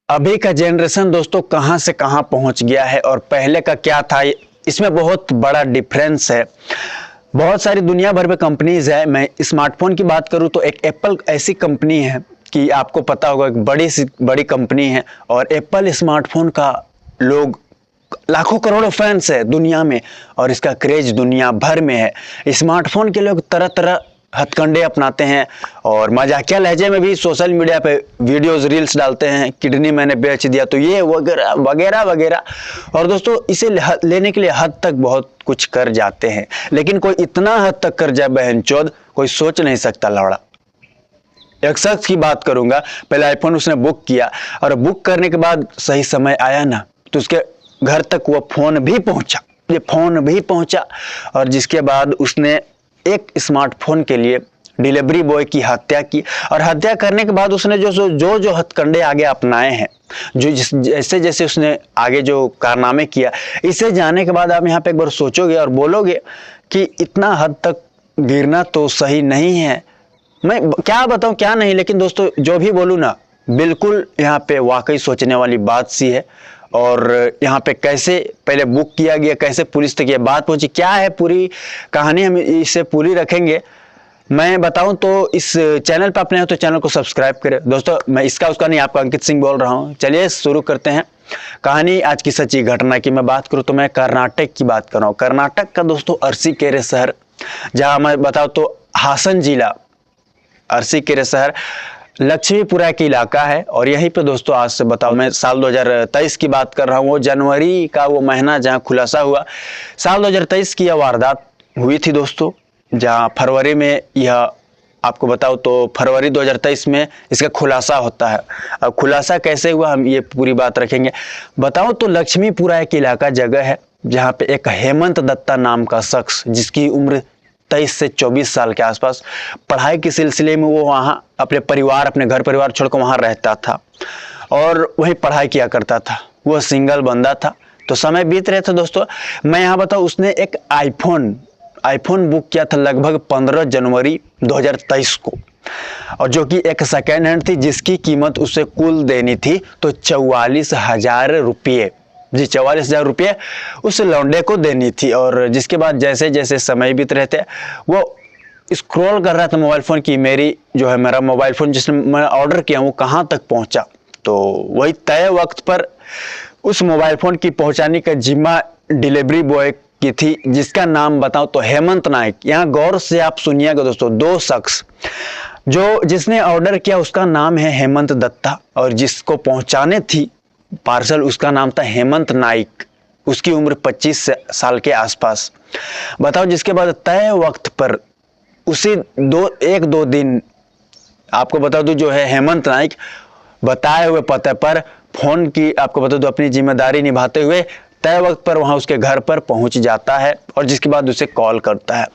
अभी का जनरेशन दोस्तों कहां से कहां पहुंच गया है और पहले का क्या था, इसमें बहुत बड़ा डिफरेंस है। बहुत सारी दुनिया भर में कंपनीज है। मैं स्मार्टफोन की बात करूं तो एक एप्पल ऐसी कंपनी है कि आपको पता होगा, एक बड़ी सी बड़ी कंपनी है और एप्पल स्मार्टफोन का लोग लाखों करोड़ों फैंस है दुनिया में और इसका क्रेज दुनिया भर में है। स्मार्टफोन के लोग तरह तरह हथकंडे अपनाते हैं और मजाकिया लहजे में भी सोशल मीडिया पे वीडियोस रील्स डालते हैं। किडनी मैंने बेच दिया तो ये वगैरह वगैरह वगैरह। और दोस्तों इसे लेने के लिए हद तक बहुत कुछ कर जाते हैं, लेकिन कोई इतना हद तक कर जाए बहनचोद, कोई सोच नहीं सकता लौड़ा। एक शख्स की बात करूंगा, पहले आईफोन उसने बुक किया और बुक करने के बाद सही समय आया ना तो उसके घर तक वो फोन भी पहुंचा, ये फोन भी पहुंचा। और जिसके बाद उसने एक स्मार्टफोन के लिए डिलीवरी बॉय की हत्या की और हत्या करने के बाद उसने जो हथकंडे आगे अपनाए हैं, जो जैसे जैसे उसने आगे जो कारनामे किया, इसे जानने के बाद आप यहाँ पे एक बार सोचोगे और बोलोगे कि इतना हद तक गिरना तो सही नहीं है। मैं क्या बताऊं क्या नहीं, लेकिन दोस्तों जो भी बोलूं ना, बिल्कुल यहाँ पे वाकई सोचने वाली बात सी है। और यहाँ पे कैसे पहले बुक किया गया, कैसे पुलिस तक ये बात पहुंची, क्या है पूरी कहानी, हम इसे पूरी रखेंगे। मैं बताऊं तो इस चैनल पर अपने हो तो चैनल को सब्सक्राइब करें दोस्तों। मैं इसका उसका नहीं, आपका अंकित सिंह बोल रहा हूं। चलिए शुरू करते हैं कहानी आज की सच्ची घटना की। मैं बात करूं तो मैं कर्नाटक की बात कर रहा हूं। कर्नाटक का दोस्तों अरसीकेरे शहर, जहां मैं बताऊं तो हासन जिला, अरसीकेरे शहर लक्ष्मीपुरा की इलाका है। और यहीं पे दोस्तों आज से बताओ, मैं साल 2023 की बात कर रहा हूँ। वो जनवरी का वो महीना जहाँ खुलासा हुआ, साल 2023 की यह वारदात हुई थी दोस्तों। जहाँ फरवरी में यह, आपको बताओ तो फरवरी 2023 में इसका खुलासा होता है। अब खुलासा कैसे हुआ हम ये पूरी बात रखेंगे। बताओ तो लक्ष्मीपुरा एक इलाका जगह है जहाँ पे एक हेमंत दत्ता नाम का शख्स, जिसकी उम्र 23 से 24 साल के आसपास, पढ़ाई के सिलसिले में वो वहाँ अपने परिवार, अपने घर परिवार छोड़कर वहाँ रहता था और वहीं पढ़ाई किया करता था। वो सिंगल बंदा था। तो समय बीत रहे थे दोस्तों। मैं यहाँ बताऊँ, उसने एक आईफोन बुक किया था लगभग 15 जनवरी 2023 को, और जो कि एक सेकेंड हैंड थी, जिसकी कीमत उसे कुल देनी थी तो 44,000 रुपये। जी 44,000 रुपये उस लौंडे को देनी थी। और जिसके बाद जैसे जैसे समय बीत रहे थे, वो स्क्रॉल कर रहा था मोबाइल फ़ोन की, मेरा मोबाइल फ़ोन जिसने मैं ऑर्डर किया वो कहाँ तक पहुँचा। तो वही तय वक्त पर उस मोबाइल फ़ोन की पहुँचाने का जिम्मा डिलीवरी बॉय की थी, जिसका नाम बताऊँ तो हेमंत नाइक। यहाँ गौर से आप सुनिएगा दोस्तों, दो शख्स, जिसने ऑर्डर किया उसका नाम है हेमंत दत्ता और जिसको पहुँचाने थी पार्सल, उसका नाम था हेमंत नाइक। उसकी उम्र 25 साल के आसपास। बताओ, जिसके बाद तय वक्त पर उसी एक दो दिन, आपको बता दूं, जो है हेमंत नाइक बताए हुए पते पर फोन की, आपको बता दूं, अपनी जिम्मेदारी निभाते हुए तय वक्त पर वहां उसके घर पर पहुंच जाता है। और जिसके बाद उसे कॉल करता है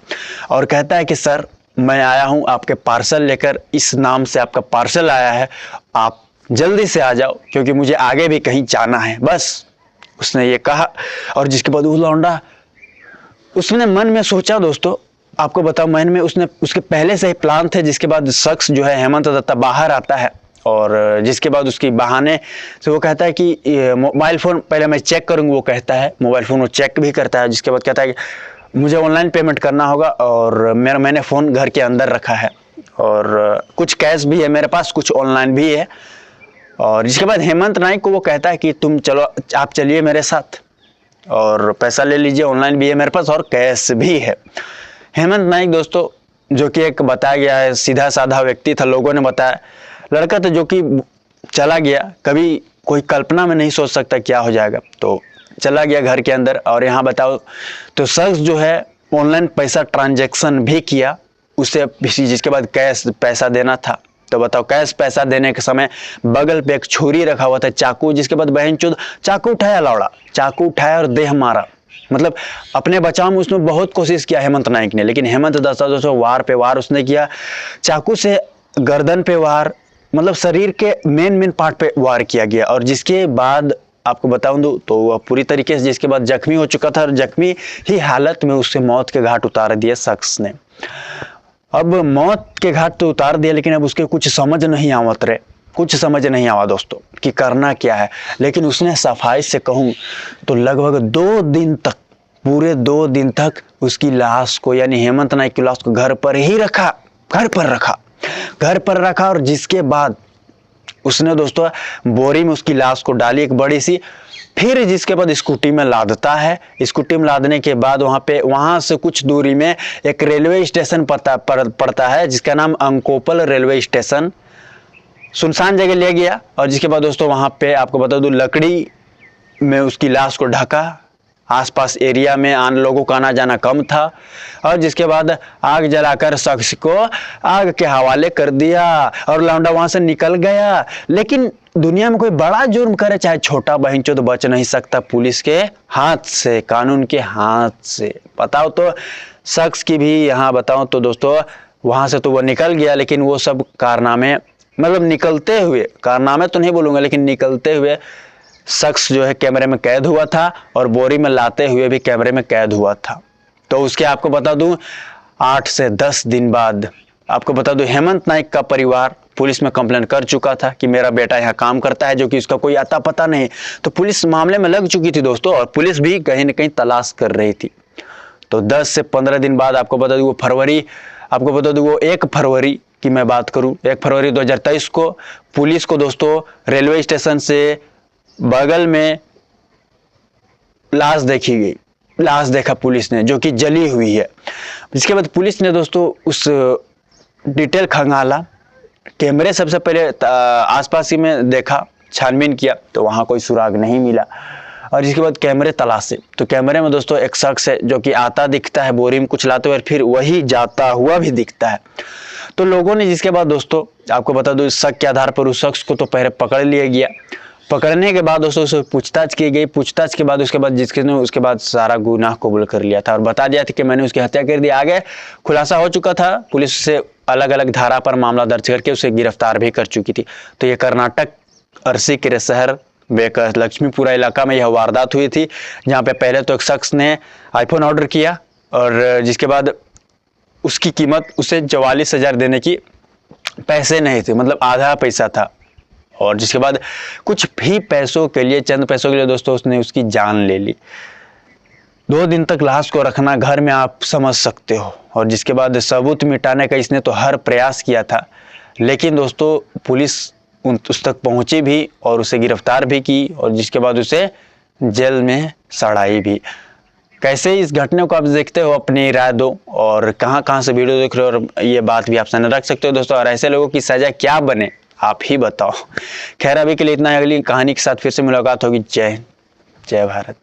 और कहता है कि सर, मैं आया हूं आपके पार्सल लेकर, इस नाम से आपका पार्सल आया है, आप जल्दी से आ जाओ क्योंकि मुझे आगे भी कहीं जाना है। बस उसने ये कहा। और जिसके बाद वो लौंडा, उसने मन में सोचा दोस्तों, आपको बताओ, मन में उसके पहले से ही प्लान थे। जिसके बाद शख्स जो है हेमंत दत्ता बाहर आता है और जिसके बाद उसकी बहाने से वो कहता है कि मोबाइल फ़ोन पहले मैं चेक करूँगा। वो कहता है मोबाइल फ़ोन वो चेक भी करता है। जिसके बाद कहता है कि मुझे ऑनलाइन पेमेंट करना होगा और मैंने फ़ोन घर के अंदर रखा है और कुछ कैश भी है मेरे पास, कुछ ऑनलाइन भी है। और जिसके बाद हेमंत नाइक को वो कहता है कि तुम चलो, आप चलिए मेरे साथ और पैसा ले लीजिए, ऑनलाइन भी है मेरे पास और कैश भी है। हेमंत नाइक दोस्तों, जो कि एक बताया गया है सीधा साधा व्यक्ति था, लोगों ने बताया, लड़का था जो कि चला गया, कभी कोई कल्पना में नहीं सोच सकता क्या हो जाएगा। तो चला गया घर के अंदर और यहाँ बताओ तो शख्स जो है ऑनलाइन पैसा ट्रांजैक्शन भी किया उसे, जिसके बाद कैश पैसा देना था। तो बताओ, कैश पैसा देने के समय बगल पे एक छुरी रखा हुआ था, चाकू। जिसके बाद बहनचोद चाकू उठाया, लौड़ा चाकू उठाया और देह मारा। मतलब अपने बचाव में उसने बहुत कोशिश किया हेमंत नाइक ने, लेकिन हेमंत दत्ता दोस्तों वार पे वार उसने किया। चाकू से गर्दन पे वार, मतलब शरीर के मेन पार्ट पे वार किया गया। और जिसके बाद आपको बताऊं तो वह पूरी तरीके से जिसके बाद जख्मी हो चुका था और जख्मी ही हालत में उससे मौत के घाट उतार दिया शख्स ने। अब मौत के घाट तो उतार दिया, लेकिन अब उसके कुछ समझ नहीं आवत रहे, कुछ समझ नहीं आवा दोस्तों कि करना क्या है। लेकिन उसने सफाई से कहूँ तो लगभग 2 दिन तक, पूरे 2 दिन तक उसकी लाश को, यानी हेमंत नाइक की लाश को घर पर ही रखा, घर पर रखा। और जिसके बाद उसने दोस्तों बोरी में उसकी लाश को डाली एक बड़ी सी, फिर जिसके बाद स्कूटी में लादता है। स्कूटी में लादने के बाद वहां से कुछ दूरी में एक रेलवे स्टेशन पड़ता है जिसका नाम अंकोपल रेलवे स्टेशन, सुनसान जगह ले गया। और जिसके बाद दोस्तों वहां पे आपको बता दूं लकड़ी में उसकी लाश को ढका, आसपास एरिया में लोगों का आना जाना कम था। और जिसके बाद आग जलाकर शख्स को आग के हवाले कर दिया और लौंडा वहां से निकल गया। लेकिन दुनिया में कोई बड़ा जुर्म करे चाहे छोटा, बहनचोद तो बच नहीं सकता पुलिस के हाथ से, कानून के हाथ से। बताओ तो शख्स की भी यहाँ बताऊं तो दोस्तों वहां से तो वो निकल गया, लेकिन वो सब कारनामे, मतलब निकलते हुए, कारनामे तो नहीं बोलूंगा लेकिन निकलते हुए शख्स जो है कैमरे में कैद हुआ था और बोरी में लाते हुए भी कैमरे में कैद हुआ था। तो उसके आपको बता दूं 8 से 10 दिन बाद आपको बता दूं हेमंत नाइक का परिवार पुलिस में कंप्लेन कर चुका था कि मेरा बेटा यहाँ काम करता है, जो कि उसका कोई आता पता नहीं। तो पुलिस मामले में लग चुकी थी दोस्तों, और पुलिस भी कहीं ना कहीं तलाश कर रही थी। तो 10 से 15 दिन बाद आपको बता दूं वो 1 फरवरी की मैं बात करूं, 1 फरवरी 2023 को पुलिस को दोस्तों रेलवे स्टेशन से बगल में लाश देखी गई, लाश देखा पुलिस ने जो कि जली हुई है। इसके बाद पुलिस ने दोस्तों उस डिटेल खंगाला, कैमरे सबसे पहले आसपास ही में देखा, छानबीन किया तो वहां कोई सुराग नहीं मिला। और इसके बाद कैमरे तलाशे तो कैमरे में दोस्तों एक शख्स है जो कि आता दिखता है बोरी में कुछ लाते हुए, फिर वही जाता हुआ भी दिखता है। तो लोगों ने जिसके बाद दोस्तों आपको बता दो इस शक के आधार पर उस शख्स को तो पहले पकड़ लिया गया। पकड़ने के बाद दोस्तों उससे पूछताछ की गई। पूछताछ के बाद उसके बाद सारा गुनाह कबूल कर लिया था और बता दिया था कि मैंने उसकी हत्या कर दी। आगे खुलासा हो चुका था, पुलिस से अलग अलग धारा पर मामला दर्ज करके उसे गिरफ्तार भी कर चुकी थी। तो ये कर्नाटक अरसीकेरे शहर लक्ष्मीपुरा इलाका में यह वारदात हुई थी, जहाँ पे पहले तो एक शख्स ने आईफोन ऑर्डर किया और जिसके बाद उसकी कीमत उसे 44,000 देने की पैसे नहीं थे, मतलब आधा पैसा था। और जिसके बाद कुछ भी पैसों के लिए, चंद पैसों के लिए दोस्तों उसने उसकी जान ले ली। 2 दिन तक लाश को रखना घर में आप समझ सकते हो। और जिसके बाद सबूत मिटाने का इसने तो हर प्रयास किया था, लेकिन दोस्तों पुलिस उस तक पहुंची भी और उसे गिरफ्तार भी की और जिसके बाद उसे जेल में सड़ाई भी। कैसे इस घटना को आप देखते हो, अपनी राय दो और कहां से वीडियो देख रहे हो, और ये बात भी आप सामने रख सकते हो दोस्तों। और ऐसे लोगों की सजा क्या बने आप ही बताओ। खैर अभी के लिए इतना है, अगली कहानी के साथ फिर से मुलाकात होगी। जय हिंद, जय भारत।